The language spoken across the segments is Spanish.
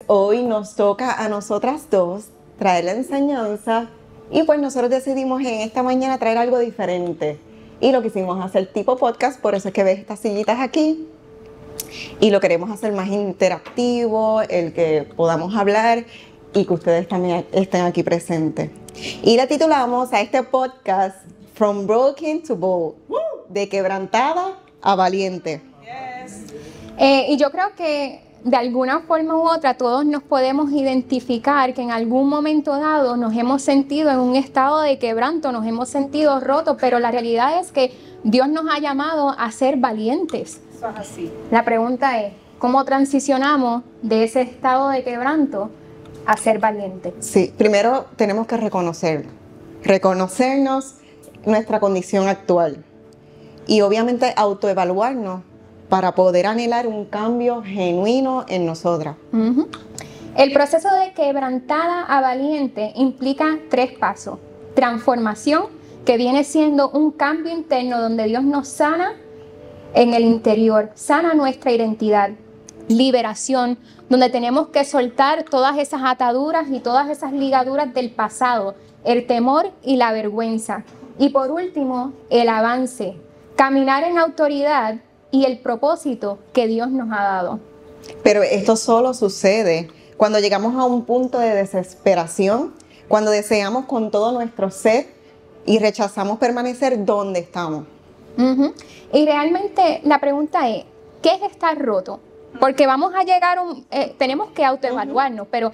hoy nos toca a nosotras dos traer la enseñanza y pues nosotros decidimos en esta mañana traer algo diferente. Y lo quisimos hacer tipo podcast, por eso es que ves estas sillitas aquí. Y lo queremos hacer más interactivo, el que podamos hablar y que ustedes también estén aquí presentes. Y le titulamos a este podcast From Broken to Bold, de quebrantada a valiente. Y yo creo que de alguna forma u otra todos nos podemos identificar que en algún momento dado nos hemos sentido en un estado de quebranto, nos hemos sentido rotos, pero la realidad es que Dios nos ha llamado a ser valientes. Eso es así. La pregunta es, ¿cómo transicionamos de ese estado de quebranto a ser valientes? Sí, primero tenemos que reconocernos nuestra condición actual y obviamente autoevaluarnos para poder anhelar un cambio genuino en nosotras. El proceso de quebrantada a valiente implica 3 pasos. Transformación, que viene siendo un cambio interno donde Dios nos sana en el interior, sana nuestra identidad. Liberación, donde tenemos que soltar todas esas ataduras y todas esas ligaduras del pasado, el temor y la vergüenza. Y por último, el avance, caminar en autoridad y el propósito que Dios nos ha dado. Pero esto solo sucede cuando llegamos a un punto de desesperación, cuando deseamos con todo nuestro ser y rechazamos permanecer donde estamos. Y realmente la pregunta es, ¿qué es estar roto? Porque vamos a llegar tenemos que autoevaluarnos, pero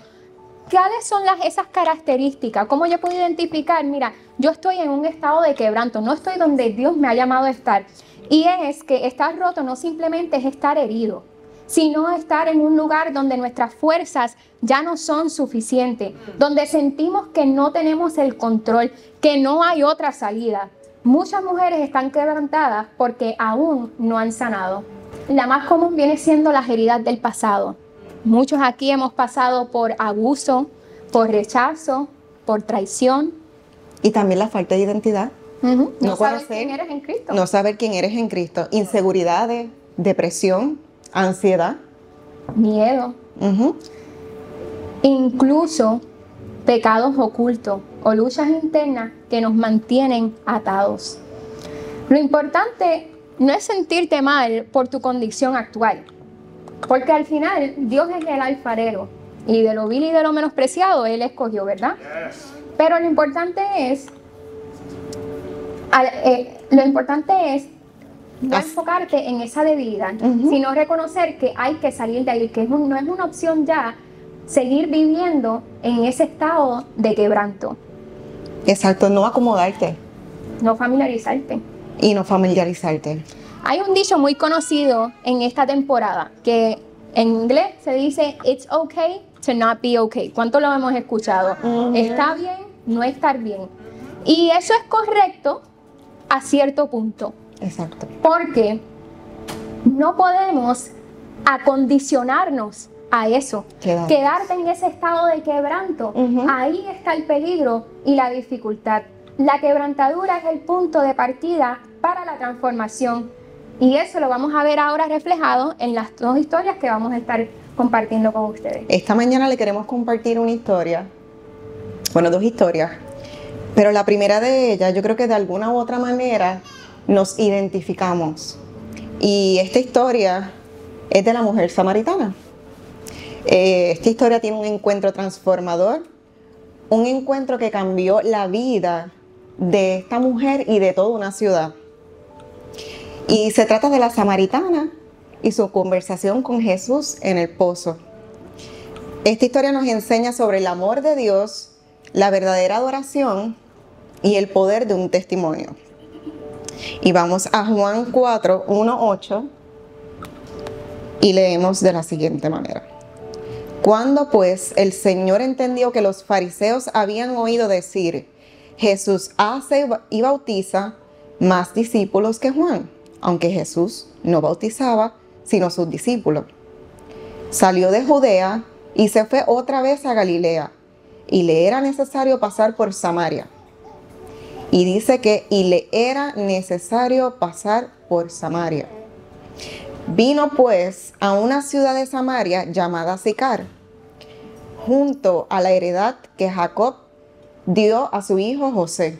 ¿cuáles son esas características? ¿Cómo yo puedo identificar? Mira, yo estoy en un estado de quebranto, no estoy donde Dios me ha llamado a estar. Y es que estar roto no simplemente es estar herido, sino estar en un lugar donde nuestras fuerzas ya no son suficientes, donde sentimos que no tenemos el control, que no hay otra salida. Muchas mujeres están quebrantadas porque aún no han sanado. La más común viene siendo las heridas del pasado. Muchos aquí hemos pasado por abuso, por rechazo, por traición. Y también la falta de identidad. No saber quién eres en Cristo. No saber quién eres en Cristo. Inseguridades, depresión, ansiedad. Miedo. Incluso pecados ocultos o luchas internas que nos mantienen atados. Lo importante no es sentirte mal por tu condición actual, porque al final Dios es el alfarero y de lo vil y de lo menospreciado Él escogió, ¿verdad? Pero lo importante es no enfocarte en esa debilidad, sino reconocer que hay que salir de ahí, que no es una opción ya seguir viviendo en ese estado de quebranto. Exacto, no acomodarte. No familiarizarte. Y no familiarizarte. Hay un dicho muy conocido en esta temporada que en inglés se dice "It's okay to not be okay". ¿Cuánto lo hemos escuchado? Está bien no estar bien. Y eso es correcto a cierto punto. Exacto. Porque no podemos acondicionarnos a eso. Quedarte en ese estado de quebranto. Ahí está el peligro y la dificultad. La quebrantadura es el punto de partida para la transformación. Y eso lo vamos a ver ahora reflejado en las 2 historias que vamos a estar compartiendo con ustedes. Esta mañana le queremos compartir una historia. Bueno, 2 historias. Pero la primera de ellas, yo creo que de alguna u otra manera nos identificamos. Y esta historia es de la mujer samaritana. Esta historia tiene un encuentro transformador, un encuentro que cambió la vida de esta mujer y de toda una ciudad. Y se trata de la samaritana y su conversación con Jesús en el pozo. Esta historia nos enseña sobre el amor de Dios, la verdadera adoración y el poder de un testimonio. Y vamos a Juan 4, 1, 8 y leemos de la siguiente manera. Cuando pues el Señor entendió que los fariseos habían oído decir, Jesús hace y bautiza más discípulos que Juan, aunque Jesús no bautizaba sino sus discípulos. Salió de Judea y se fue otra vez a Galilea, y le era necesario pasar por Samaria. Y dice que le era necesario pasar por Samaria. Vino pues a una ciudad de Samaria llamada Sicar, junto a la heredad que Jacob dio a su hijo José.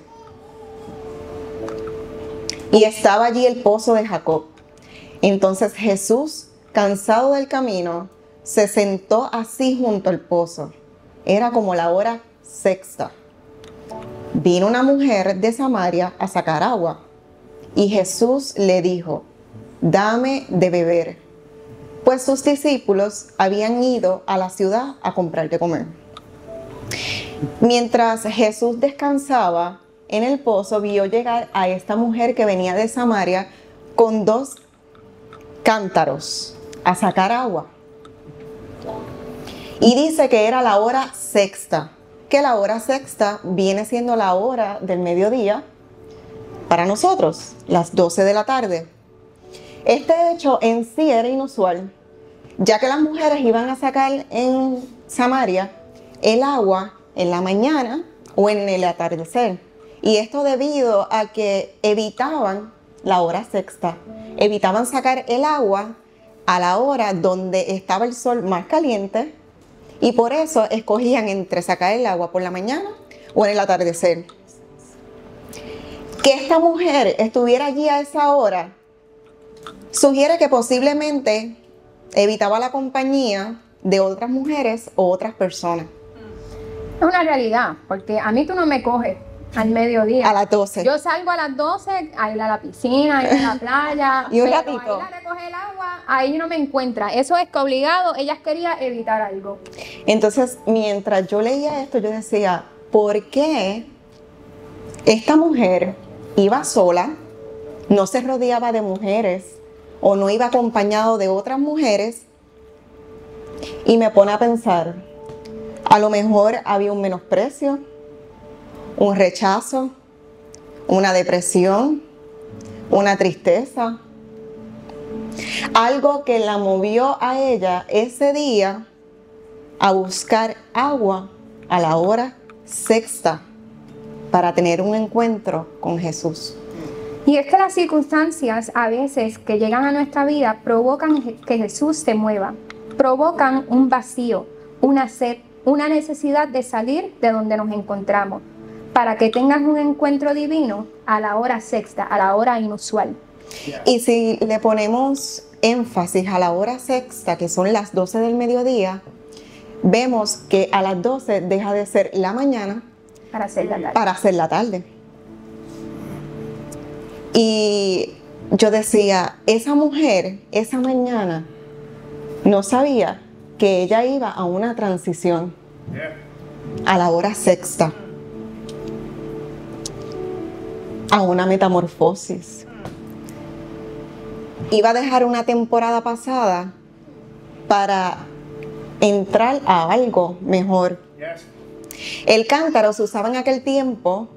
Y estaba allí el pozo de Jacob. Entonces Jesús, cansado del camino, se sentó así junto al pozo. Era como la hora sexta. Vino una mujer de Samaria a sacar agua. Y Jesús le dijo: dame de beber, pues sus discípulos habían ido a la ciudad a comprar de comer. Mientras Jesús descansaba en el pozo, vio llegar a esta mujer que venía de Samaria con 2 cántaros a sacar agua. Y dice que era la hora sexta, que la hora sexta viene siendo la hora del mediodía para nosotros, las 12 de la tarde. Este hecho en sí era inusual, ya que las mujeres iban a sacar en Samaria el agua en la mañana o en el atardecer. Y esto debido a que evitaban la hora sexta, evitaban sacar el agua a la hora donde estaba el sol más caliente, y por eso escogían entre sacar el agua por la mañana o en el atardecer. Que esta mujer estuviera allí a esa hora sugiere que posiblemente evitaba la compañía de otras mujeres o otras personas. Es una realidad, porque a mí tú no me coges al mediodía. A las 12. Yo salgo a las 12 a ir a la piscina, a ir a la playa. Y un pero ratito. a ir a recoger el agua, ahí no me encuentra. Eso es que obligado, ellas querían evitar algo. Entonces, mientras yo leía esto, yo decía, ¿por qué esta mujer iba sola, no se rodeaba de mujeres o no iba acompañado de otras mujeres? Y me pone a pensar, a lo mejor había un menosprecio, un rechazo, una depresión, una tristeza, algo que la movió a ella ese día a buscar agua a la hora sexta para tener un encuentro con Jesús. Y es que las circunstancias a veces que llegan a nuestra vida provocan que Jesús se mueva, provocan un vacío, una sed, una necesidad de salir de donde nos encontramos, para que tengas un encuentro divino a la hora sexta, a la hora inusual. Y si le ponemos énfasis a la hora sexta, que son las 12 del mediodía, vemos que a las 12 deja de ser la mañana Para hacer la tarde. para ser la tarde. Y yo decía, esa mujer, esa mañana, no sabía que ella iba a una transición, a la hora sexta, a una metamorfosis. Iba a dejar una temporada pasada para entrar a algo mejor. El cántaro se usaba en aquel tiempo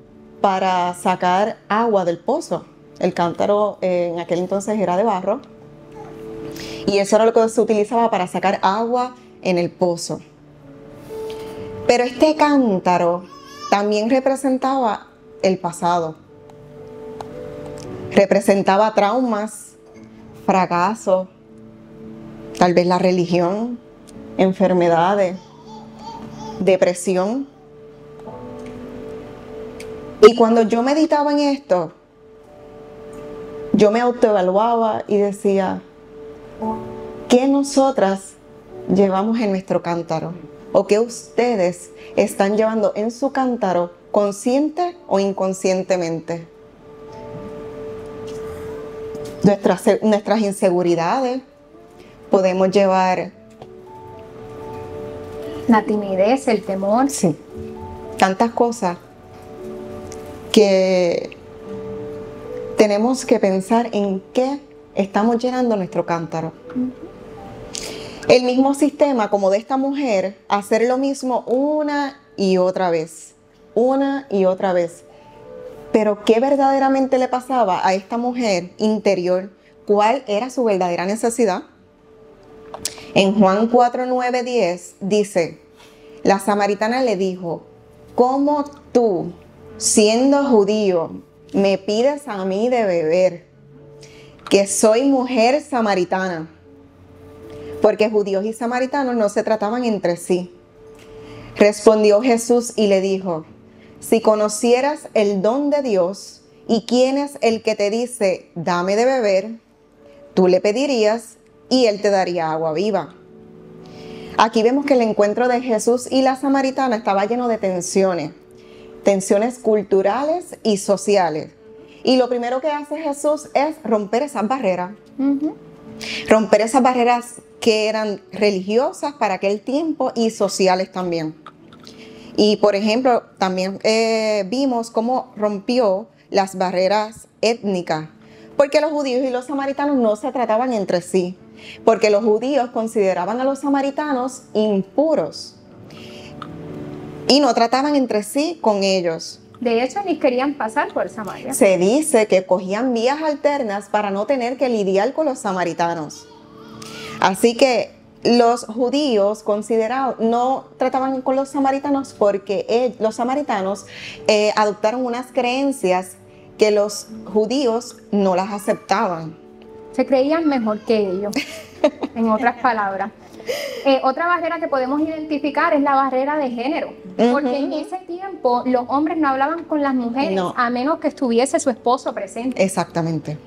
para sacar agua del pozo. El cántaro en aquel entonces era de barro y eso era lo que se utilizaba para sacar agua en el pozo. Pero este cántaro también representaba el pasado. Representaba traumas, fracasos, tal vez la religión, enfermedades, depresión. Y cuando yo meditaba en esto, yo me autoevaluaba y decía, ¿qué nosotras llevamos en nuestro cántaro? ¿O qué ustedes están llevando en su cántaro, consciente o inconscientemente? Nuestras inseguridades, podemos llevar La timidez, el temor. sí, tantas cosas que tenemos que pensar en qué estamos llenando nuestro cántaro. El mismo sistema como de esta mujer, hacer lo mismo una y otra vez, Pero ¿qué verdaderamente le pasaba a esta mujer interior? ¿Cuál era su verdadera necesidad? En Juan 4, 9, 10 dice, la samaritana le dijo, ¿cómo tú, siendo judío, me pides a mí de beber, que soy mujer samaritana? Porque judíos y samaritanos no se trataban entre sí. Respondió Jesús y le dijo: si conocieras el don de Dios y quién es el que te dice, dame de beber, tú le pedirías y él te daría agua viva. Aquí vemos que el encuentro de Jesús y la samaritana estaba lleno de tensiones culturales y sociales. Y lo primero que hace Jesús es romper esas barreras. Romper esas barreras que eran religiosas para aquel tiempo y sociales también. Y por ejemplo, también vimos cómo rompió las barreras étnicas, porque los judíos y los samaritanos no se trataban entre sí, porque los judíos consideraban a los samaritanos impuros y no trataban entre sí con ellos. De hecho, ni querían pasar por Samaria. Se dice que cogían vías alternas para no tener que lidiar con los samaritanos. Así que los judíos no trataban con los samaritanos porque los samaritanos adoptaron unas creencias que los judíos no las aceptaban. Se creían mejor que ellos, en otras palabras. Otra barrera que podemos identificar es la barrera de género, porque en ese tiempo los hombres no hablaban con las mujeres, a menos que estuviese su esposo presente. Exactamente.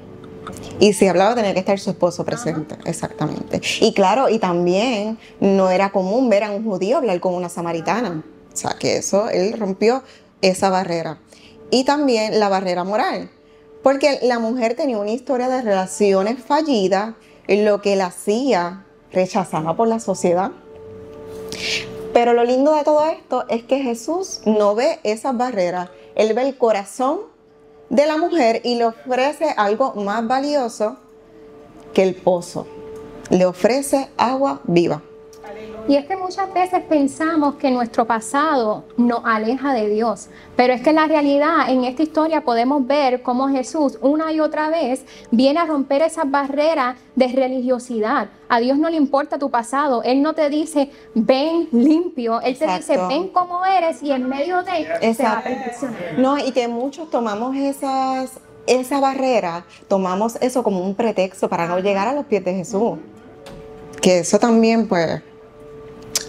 Y si hablaba tenía que estar su esposo presente, exactamente. Y claro, y también no era común ver a un judío hablar con una samaritana. O sea, que él rompió esa barrera. Y también la barrera moral, porque la mujer tenía una historia de relaciones fallidas, lo que la hacía rechazada por la sociedad. Pero lo lindo de todo esto es que Jesús no ve esas barreras, él ve el corazón de la mujer y le ofrece algo más valioso que el pozo. Le ofrece agua viva. Y es que muchas veces pensamos que nuestro pasado nos aleja de Dios, pero es que la realidad en esta historia podemos ver cómo Jesús una y otra vez viene a romper esas barreras de religiosidad. A Dios no le importa tu pasado, Él no te dice ven limpio, Él te dice ven como eres y en medio de se va a perfeccionar. No, y que muchos tomamos esa barrera, tomamos eso como un pretexto para no llegar a los pies de Jesús. Que eso también pues...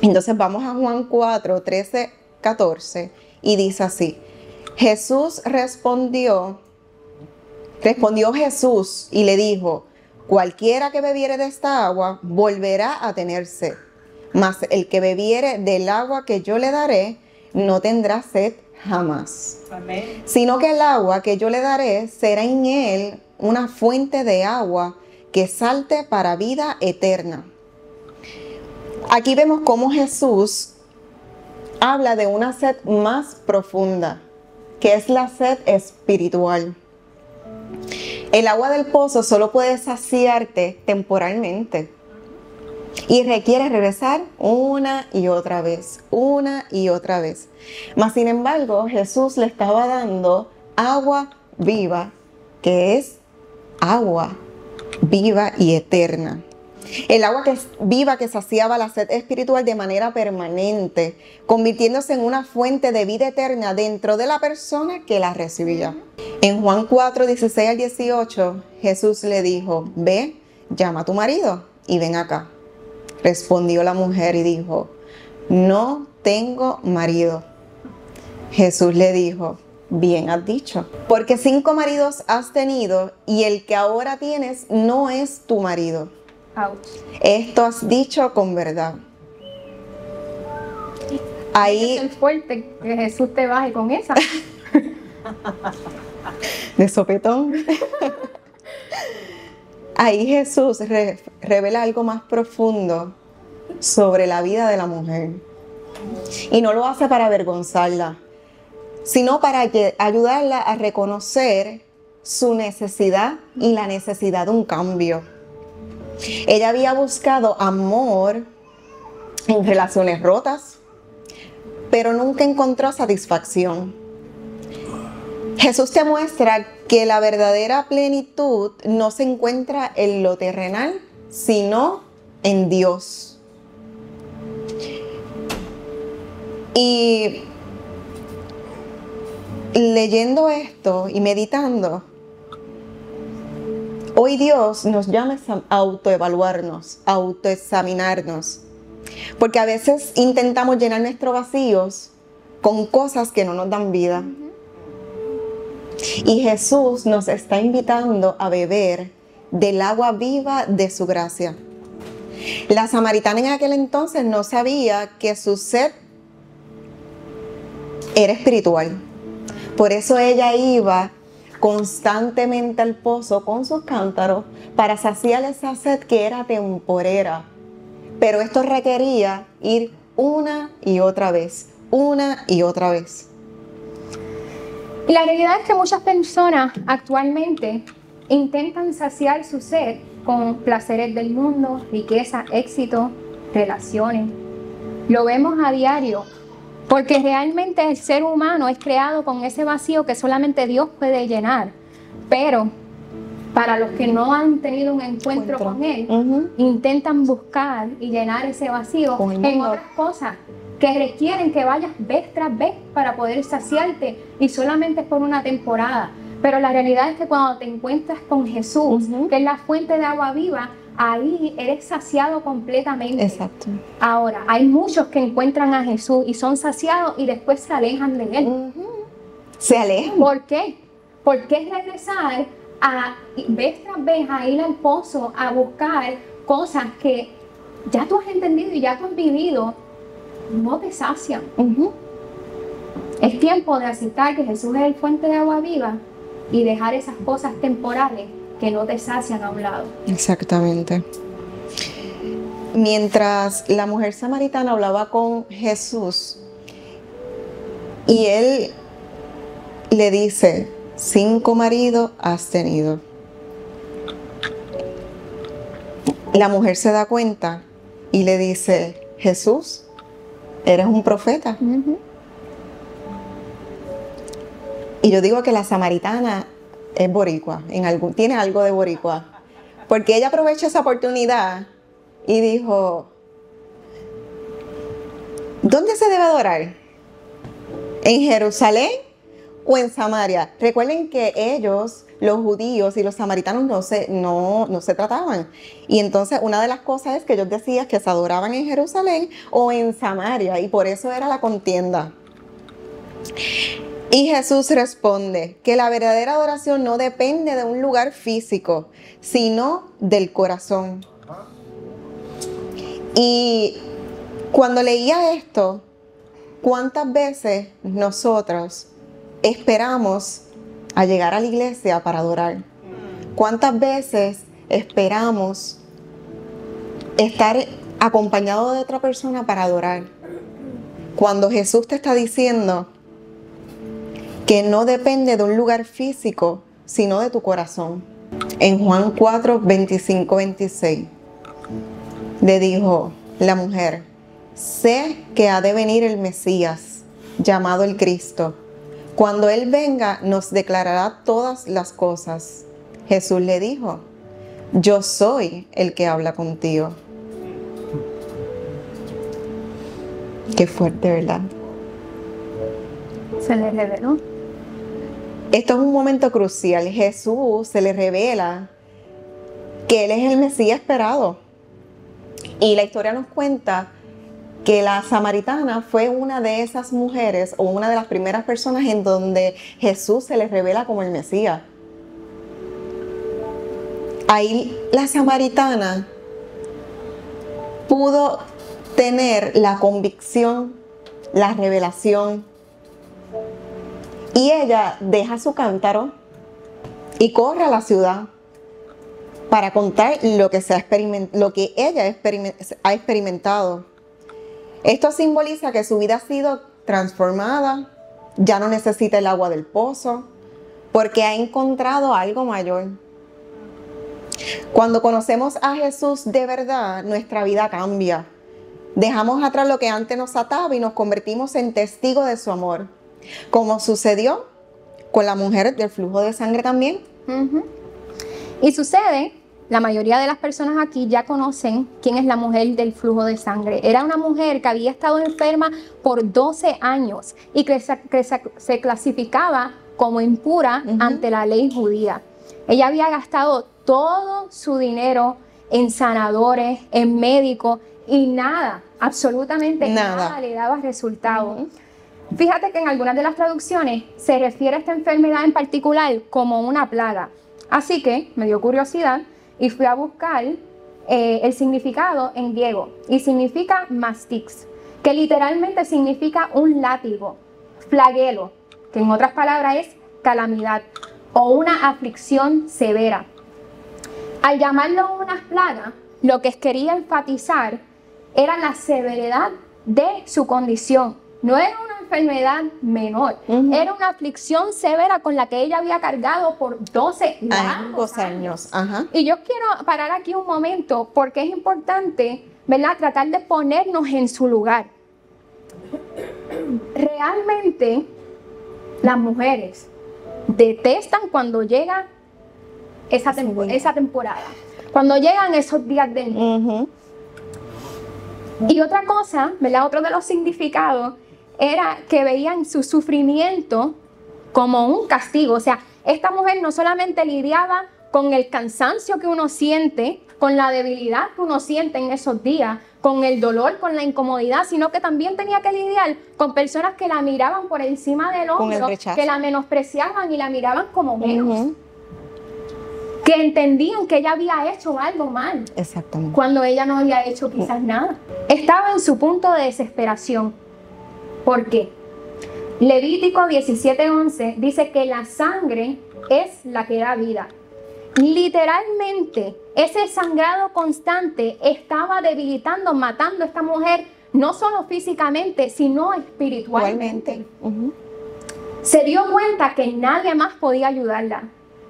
Entonces vamos a Juan 4, 13, 14 y dice así: respondió Jesús y le dijo: cualquiera que bebiere de esta agua volverá a tener sed, mas el que bebiere del agua que yo le daré no tendrá sed jamás. Amén. Sino que el agua que yo le daré será en él una fuente de agua que salte para vida eterna. Aquí vemos cómo Jesús habla de una sed más profunda, que es la sed espiritual. El agua del pozo solo puede saciarte temporalmente y requiere regresar una y otra vez. Mas sin embargo, Jesús le estaba dando agua viva, que es agua viva y eterna. El agua viva que saciaba la sed espiritual de manera permanente, convirtiéndose en una fuente de vida eterna dentro de la persona que la recibía. En Juan 4, 16 al 18, Jesús le dijo: ve, llama a tu marido y ven acá. Respondió la mujer y dijo: no tengo marido. Jesús le dijo: bien has dicho, porque 5 maridos has tenido y el que ahora tienes no es tu marido. Ouch. Esto has dicho con verdad. Ahí es fuerte que Jesús te baje con esa. De sopetón. Ahí Jesús revela algo más profundo sobre la vida de la mujer. Y no lo hace para avergonzarla, sino para ayudarla a reconocer su necesidad y la necesidad de un cambio. Ella había buscado amor en relaciones rotas, pero nunca encontró satisfacción. Jesús te muestra que la verdadera plenitud no se encuentra en lo terrenal, sino en Dios. Y leyendo esto y meditando, hoy Dios nos llama a autoevaluarnos, a autoexaminarnos, Porque a veces intentamos llenar nuestros vacíos con cosas que no nos dan vida. Y Jesús nos está invitando a beber del agua viva de su gracia. La samaritana en aquel entonces no sabía que su sed era espiritual. Por eso ella iba constantemente al pozo con sus cántaros para saciar esa sed que era temporera. Pero esto requería ir una y otra vez, una y otra vez. Y la realidad es que muchas personas actualmente intentan saciar su sed con placeres del mundo, riqueza, éxito, relaciones. Lo vemos a diario, porque realmente el ser humano es creado con ese vacío que solamente Dios puede llenar. Pero para los que no han tenido un encuentro con Él, intentan buscar y llenar ese vacío en otras cosas que requieren que vayas vez tras vez para poder saciarte, y solamente es por una temporada. Pero la realidad es que cuando te encuentras con Jesús, que es la fuente de agua viva, ahí eres saciado completamente. Exacto. Ahora, hay muchos que encuentran a Jesús y son saciados y después se alejan de Él. Se alejan. ¿Por qué? Porque es regresar a vez tras vez a ir al pozo a buscar cosas que ya tú has entendido y ya tú has vivido, no te sacian. Es tiempo de aceptar que Jesús es el fuente de agua viva y dejar esas cosas temporales que no te sacian a un lado. Exactamente. Mientras la mujer samaritana hablaba con Jesús y Él le dice: 5 maridos has tenido. La mujer se da cuenta y le dice: Jesús, eres un profeta. Y yo digo que la samaritana es boricua, tiene algo de boricua, porque ella aprovechó esa oportunidad y dijo: ¿dónde se debe adorar? ¿En Jerusalén o en Samaria? Recuerden que ellos, los judíos y los samaritanos, no se trataban. Y entonces una de las cosas es que ellos decían que se adoraban en Jerusalén o en Samaria, y por eso era la contienda. Y Jesús responde que la verdadera adoración no depende de un lugar físico, sino del corazón. Y cuando leía esto, ¿cuántas veces nosotros esperamos a llegar a la iglesia para adorar? ¿Cuántas veces esperamos estar acompañado de otra persona para adorar? Cuando Jesús te está diciendo que no depende de un lugar físico, sino de tu corazón. En Juan 4, 25, 26, le dijo la mujer: sé que ha de venir el Mesías, llamado el Cristo. Cuando Él venga, nos declarará todas las cosas. Jesús le dijo: yo soy el que habla contigo. Qué fuerte, ¿verdad? Se le reveló. Esto es un momento crucial. Jesús se le revela que Él es el Mesías esperado. Y la historia nos cuenta que la samaritana fue una de esas mujeres, o una de las primeras personas en donde Jesús se le revela como el Mesías. Ahí la samaritana pudo tener la convicción, la revelación, y ella deja su cántaro y corre a la ciudad para contar lo que ella ha experimentado. Esto simboliza que su vida ha sido transformada, ya no necesita el agua del pozo, porque ha encontrado algo mayor. Cuando conocemos a Jesús de verdad, nuestra vida cambia. Dejamos atrás lo que antes nos ataba y nos convertimos en testigos de su amor. Como sucedió con la mujer del flujo de sangre también. Y sucede, la mayoría de las personas aquí ya conocen quién es la mujer del flujo de sangre. Era una mujer que había estado enferma por 12 años y que se clasificaba como impura ante la ley judía. Ella había gastado todo su dinero en sanadores, en médicos, y nada absolutamente nada le daba resultado. Fíjate que en algunas de las traducciones se refiere a esta enfermedad en particular como una plaga. Así que me dio curiosidad y fui a buscar el significado en griego, y significa mastix, que literalmente significa un látigo, flagelo, que en otras palabras es calamidad o una aflicción severa. Al llamarlo una plaga, lo que quería enfatizar era la severidad de su condición. No era una enfermedad menor, era una aflicción severa con la que ella había cargado por 12 largos años. Y yo quiero parar aquí un momento porque es importante, ¿verdad?, tratar de ponernos en su lugar. Realmente las mujeres detestan cuando llega esa temporada, cuando llegan esos días del mes. Y otra cosa, ¿verdad?, otro de los significados era que veían su sufrimiento como un castigo. O sea, esta mujer no solamente lidiaba con el cansancio que uno siente, con la debilidad que uno siente en esos días, con el dolor, con la incomodidad, sino que también tenía que lidiar con personas que la miraban por encima del hombro, que la menospreciaban y la miraban como menos. Que entendían que ella había hecho algo mal. Exactamente. Cuando ella no había hecho quizás nada. Estaba en su punto de desesperación. ¿Por qué? Levítico 17:11 dice que la sangre es la que da vida. Literalmente, ese sangrado constante estaba debilitando, matando a esta mujer, no solo físicamente, sino espiritualmente. Se dio cuenta que nadie más podía ayudarla,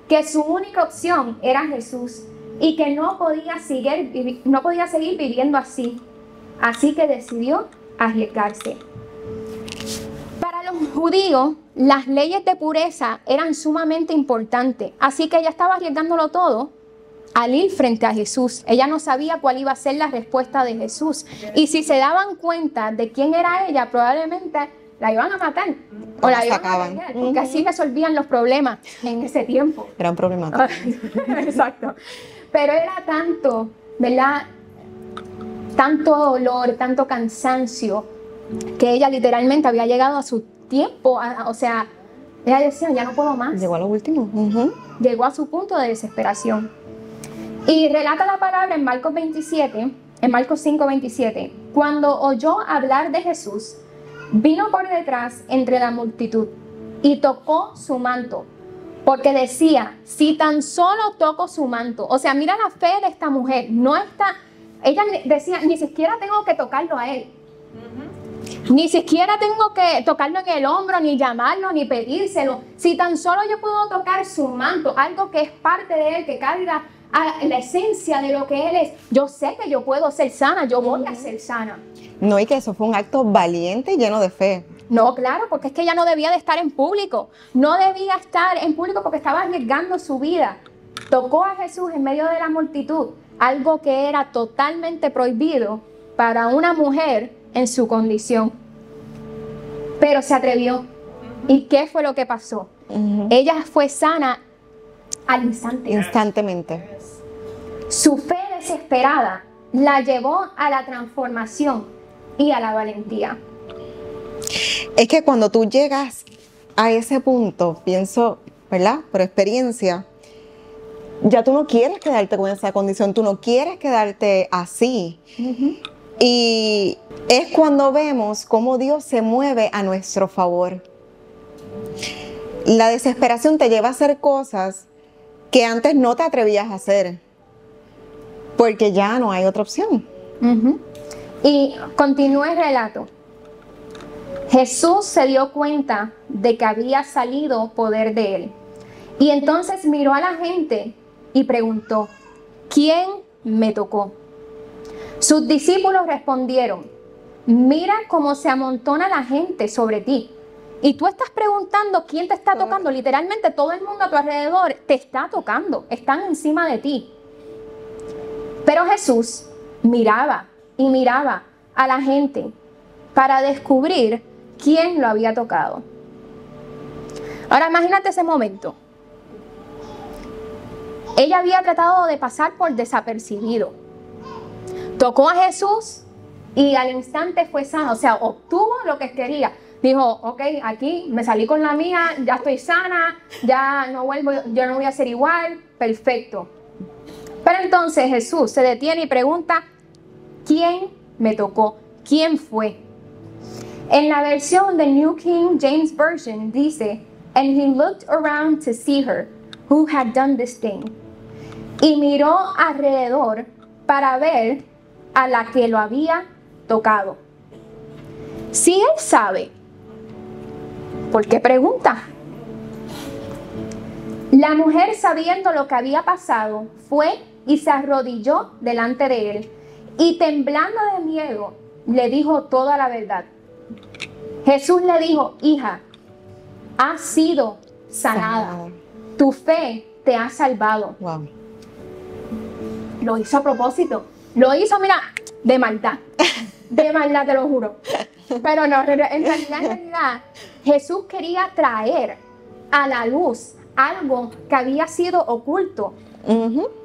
que su única opción era Jesús y que no podía seguir viviendo así. Así que decidió arriesgarse. Para los judíos, las leyes de pureza eran sumamente importantes, así que ella estaba arriesgándolo todo al ir frente a Jesús. Ella no sabía cuál iba a ser la respuesta de Jesús, y si se daban cuenta de quién era ella, probablemente la iban a matar o la iban a vender, porque así resolvían los problemas en ese tiempo. Era un problema. Exacto. Pero era tanto, ¿verdad?, tanto dolor, tanto cansancio, que ella literalmente había llegado a su tiempo, o sea, ella decía, ya no puedo más. Llegó a lo último. Llegó a su punto de desesperación. Y relata la palabra en Marcos 5:27. Cuando oyó hablar de Jesús, vino por detrás entre la multitud y tocó su manto, porque decía, si tan solo toco su manto. O sea, mira la fe de esta mujer. Ella decía, ni siquiera tengo que tocarlo a él. Ni siquiera tengo que tocarlo en el hombro, ni llamarlo, ni pedírselo. Si tan solo yo puedo tocar su manto, algo que es parte de él, que carga a la esencia de lo que él es, yo sé que yo puedo ser sana, yo voy a ser sana. No, y que eso fue un acto valiente y lleno de fe. No, claro, porque es que ella no debía de estar en público. No debía estar en público porque estaba arriesgando su vida. Tocó a Jesús en medio de la multitud, algo que era totalmente prohibido para una mujer en su condición. Pero se atrevió. ¿Y qué fue lo que pasó? Ella fue sana al instante. Instantemente. Su fe desesperada la llevó a la transformación y a la valentía. Es que cuando tú llegas a ese punto, pienso, ¿verdad?, por experiencia, ya tú no quieres quedarte con esa condición, tú no quieres quedarte así. Y es cuando vemos cómo Dios se mueve a nuestro favor. La desesperación te lleva a hacer cosas que antes no te atrevías a hacer, porque ya no hay otra opción. Y continúa el relato. Jesús se dio cuenta de que había salido poder de él. Y entonces miró a la gente y preguntó, ¿quién me tocó? Sus discípulos respondieron, mira cómo se amontona la gente sobre ti. Y tú estás preguntando quién te está tocando. Literalmente todo el mundo a tu alrededor te está tocando, están encima de ti. Pero Jesús miraba y miraba a la gente para descubrir quién lo había tocado. Ahora imagínate ese momento. Ella había tratado de pasar por desapercibido. Tocó a Jesús y al instante fue sana, o sea, obtuvo lo que quería. Dijo, ok, aquí me salí con la mía, ya estoy sana, ya no vuelvo, yo no voy a ser igual, perfecto. Pero entonces Jesús se detiene y pregunta, ¿quién me tocó? ¿Quién fue? En la versión de New King James Version dice, and he looked around to see her, who had done this thing. Y miró alrededor para ver a la que lo había tocado. Si él sabe, ¿por qué pregunta? La mujer, sabiendo lo que había pasado, fue y se arrodilló delante de él y temblando de miedo le dijo toda la verdad. Jesús le dijo, hija, has sido sanada. Tu fe te ha salvado. Wow. Lo hizo a propósito. Lo hizo, mira, de maldad. De maldad, te lo juro. Pero no, en realidad, Jesús quería traer a la luz algo que había sido oculto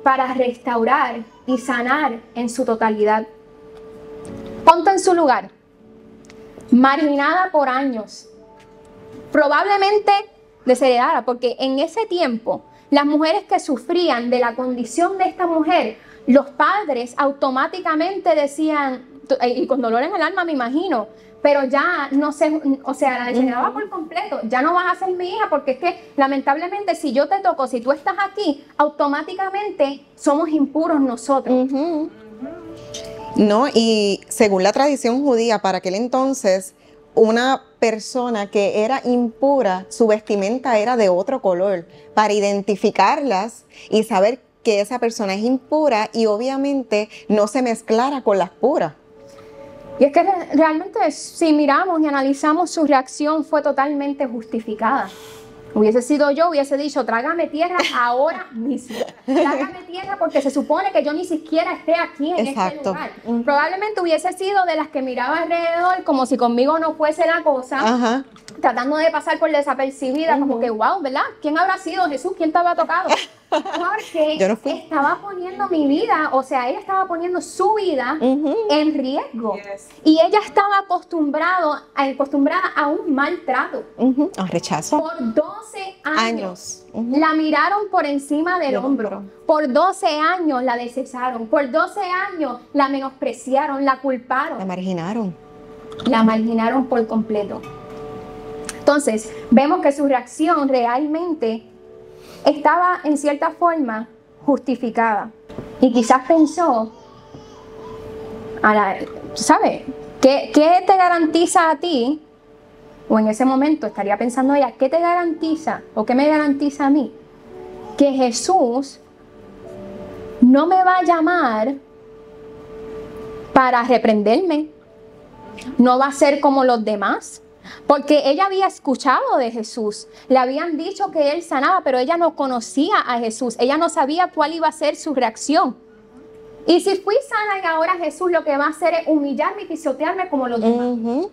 para restaurar y sanar en su totalidad. Ponte en su lugar. Marginada por años. Probablemente desheredada, porque en ese tiempo las mujeres que sufrían de la condición de esta mujer, los padres automáticamente decían, y con dolor en el alma me imagino, pero ya no sé, o sea, la desheredaba por completo, ya no vas a ser mi hija, porque es que lamentablemente si yo te toco, si tú estás aquí, automáticamente somos impuros nosotros. No, y según la tradición judía, para aquel entonces, una persona que era impura, su vestimenta era de otro color, para identificarlas y saber que esa persona es impura y obviamente no se mezclara con las puras. Y es que realmente si miramos y analizamos, su reacción fue totalmente justificada. Hubiese sido yo, hubiese dicho, trágame tierra ahora mismo. Trágame tierra porque se supone que yo ni siquiera esté aquí en este lugar. Probablemente hubiese sido de las que miraba alrededor como si conmigo no fuese la cosa, tratando de pasar por desapercibida, como que, wow, ¿verdad? ¿Quién habrá sido Jesús? ¿Quién te había tocado? Porque yo no fui. Estaba poniendo mi vida, o sea, ella estaba poniendo su vida en riesgo. Y ella estaba acostumbrada a un maltrato. A rechazo. Por 12 años. La miraron por encima del hombro. Por 12 años la desecharon. Por 12 años la menospreciaron, la culparon. La marginaron. La marginaron por completo. Entonces, vemos que su reacción realmente estaba en cierta forma justificada. Y quizás pensó, ¿sabes? ¿Qué te garantiza a ti? O en ese momento estaría pensando ella, ¿qué te garantiza o qué me garantiza a mí? Que Jesús no me va a llamar para reprenderme. No va a ser como los demás. Porque ella había escuchado de Jesús, le habían dicho que él sanaba, pero ella no conocía a Jesús, ella no sabía cuál iba a ser su reacción. Y si fui sana y ahora Jesús lo que va a hacer es humillarme y pisotearme como los demás.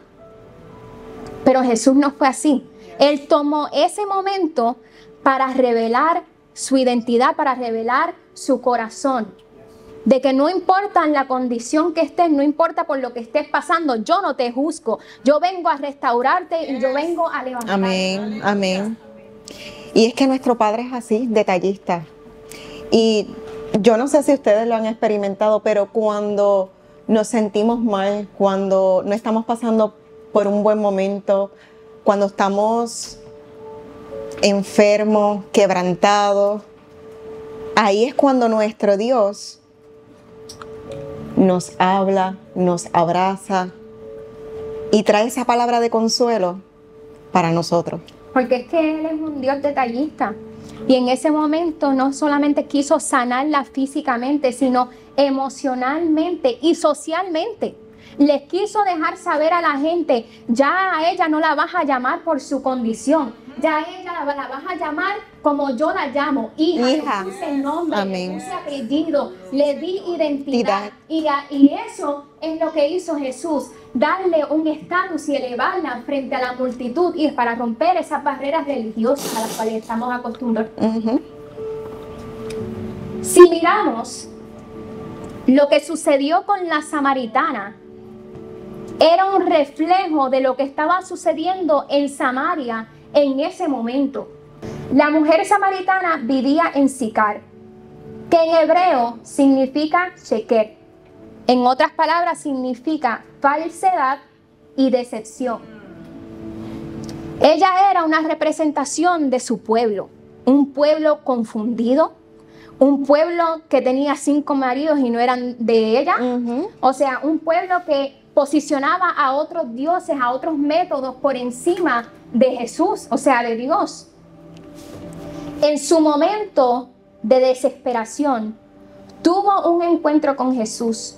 Pero Jesús no fue así. Él tomó ese momento para revelar su identidad, para revelar su corazón. De que no importa la condición que estés, no importa por lo que estés pasando, yo no te juzgo. Yo vengo a restaurarte y yo vengo a levantarte. Amén, amén. Y es que nuestro Padre es así, detallista. Y yo no sé si ustedes lo han experimentado, pero cuando nos sentimos mal, cuando no estamos pasando por un buen momento, cuando estamos enfermos, quebrantados, ahí es cuando nuestro Dios nos habla, nos abraza y trae esa palabra de consuelo para nosotros. Porque es que Él es un Dios detallista. Y en ese momento no solamente quiso sanarla físicamente, sino emocionalmente y socialmente. Les quiso dejar saber a la gente, ya a ella no la vas a llamar por su condición, ya a ella la vas a llamar como yo la llamo, hija. Le puse nombre, le puse apellido, le di identidad. Y eso es lo que hizo Jesús, darle un estatus y elevarla frente a la multitud y para romper esas barreras religiosas a las cuales estamos acostumbrados. Si miramos lo que sucedió con la samaritana, era un reflejo de lo que estaba sucediendo en Samaria en ese momento. La mujer samaritana vivía en Sicar, que en hebreo significa sheker. En otras palabras, significa falsedad y decepción. Ella era una representación de su pueblo, un pueblo confundido, un pueblo que tenía 5 maridos y no eran de ella. O sea, un pueblo que posicionaba a otros dioses, a otros métodos por encima de Jesús, o sea, de Dios. En su momento de desesperación, tuvo un encuentro con Jesús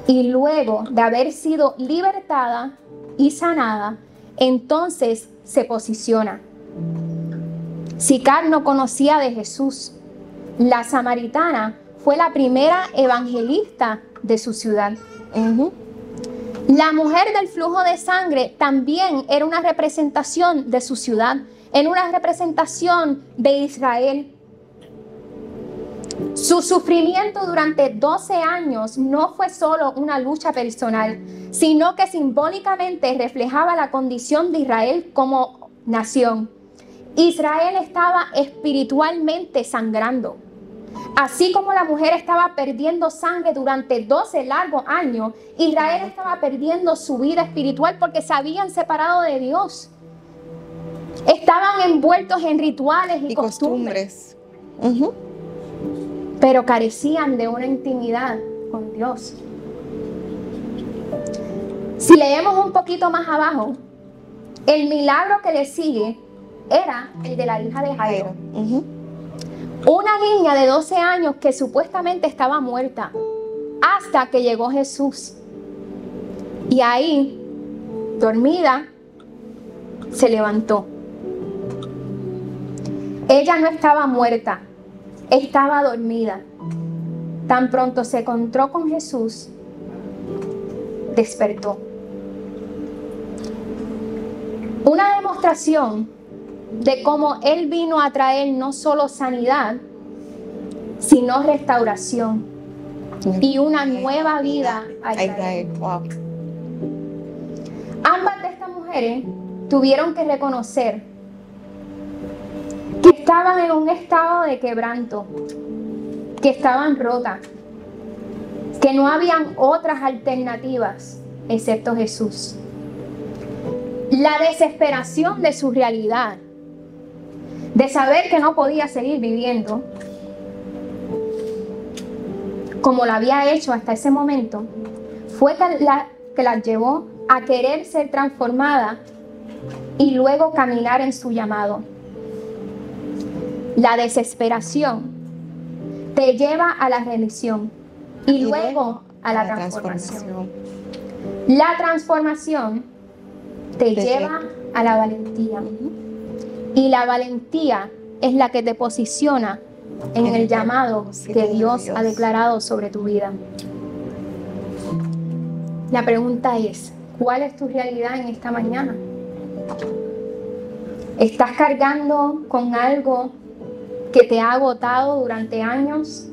y luego de haber sido libertada y sanada, entonces se posiciona. Sicar no conocía de Jesús. La samaritana fue la primera evangelista de su ciudad. La mujer del flujo de sangre también era una representación de su ciudad, era una representación de Israel. Su sufrimiento durante 12 años no fue solo una lucha personal, sino que simbólicamente reflejaba la condición de Israel como nación. Israel estaba espiritualmente sangrando. Así como la mujer estaba perdiendo sangre durante 12 largos años, Israel estaba perdiendo su vida espiritual porque se habían separado de Dios. Estaban envueltos en rituales y costumbres. Pero carecían de una intimidad con Dios. Si leemos un poquito más abajo, el milagro que le sigue era el de la hija de Jairo. Una niña de 12 años que supuestamente estaba muerta hasta que llegó Jesús. Y ahí, dormida, se levantó. Ella no estaba muerta, estaba dormida. Tan pronto se encontró con Jesús, despertó. Una demostración de cómo Él vino a traer no solo sanidad, sino restauración y una nueva vida a Israel. Ambas de estas mujeres tuvieron que reconocer que estaban en un estado de quebranto, que estaban rotas, que no habían otras alternativas excepto Jesús. La desesperación de su realidad, de saber que no podía seguir viviendo como lo había hecho hasta ese momento, fue que la llevó a querer ser transformada y luego caminar en su llamado. La desesperación te lleva a la remisión y luego a la transformación. La transformación te lleva a la valentía. Y la valentía es la que te posiciona en el llamado que Dios ha declarado sobre tu vida. La pregunta es, ¿cuál es tu realidad en esta mañana? ¿Estás cargando con algo que te ha agotado durante años?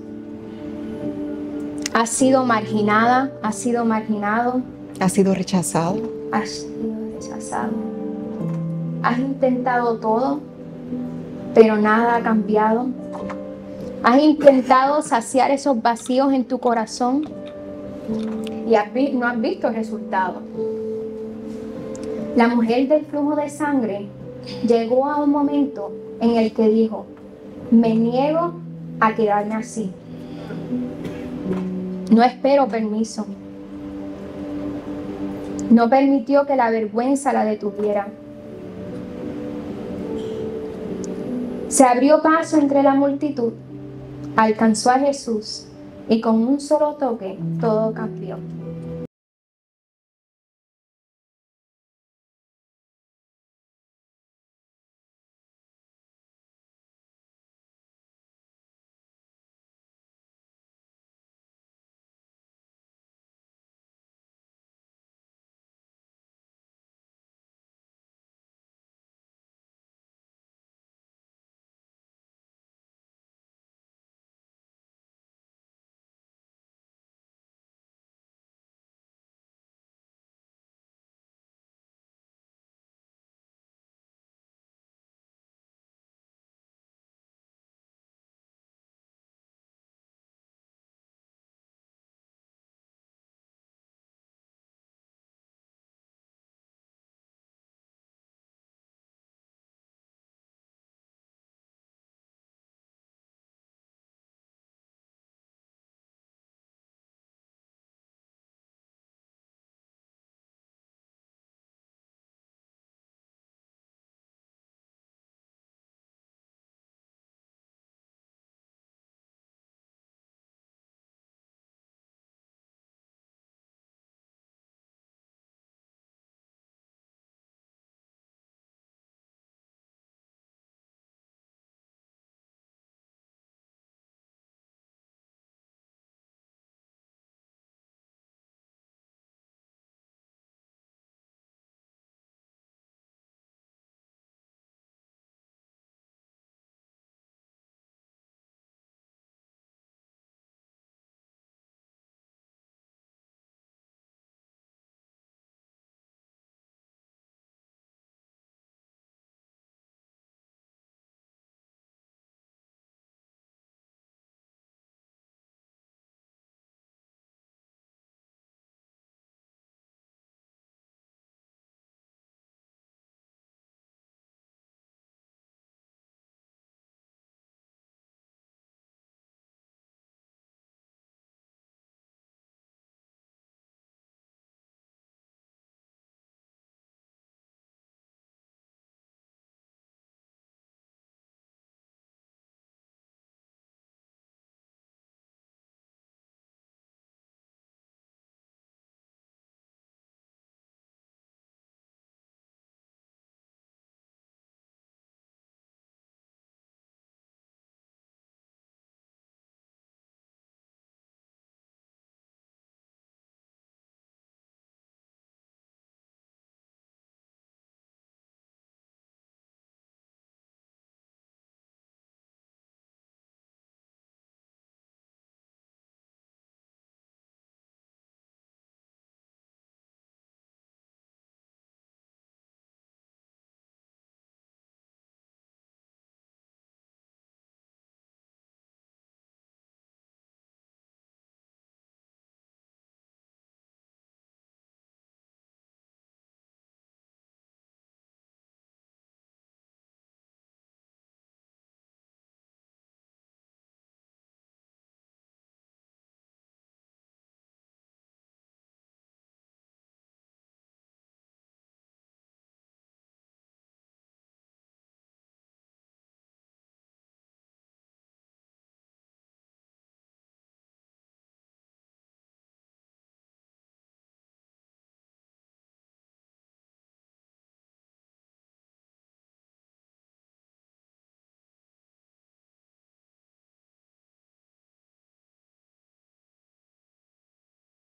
¿Has sido marginada? ¿Has sido marginado? ¿Has sido rechazado? Has sido rechazado. Has intentado todo, pero nada ha cambiado. Has intentado saciar esos vacíos en tu corazón y no has visto el resultado. La mujer del flujo de sangre llegó a un momento en el que dijo: me niego a quedarme así. No espero permiso. No permitió que la vergüenza la detuviera. Se abrió paso entre la multitud, alcanzó a Jesús y con un solo toque todo cambió.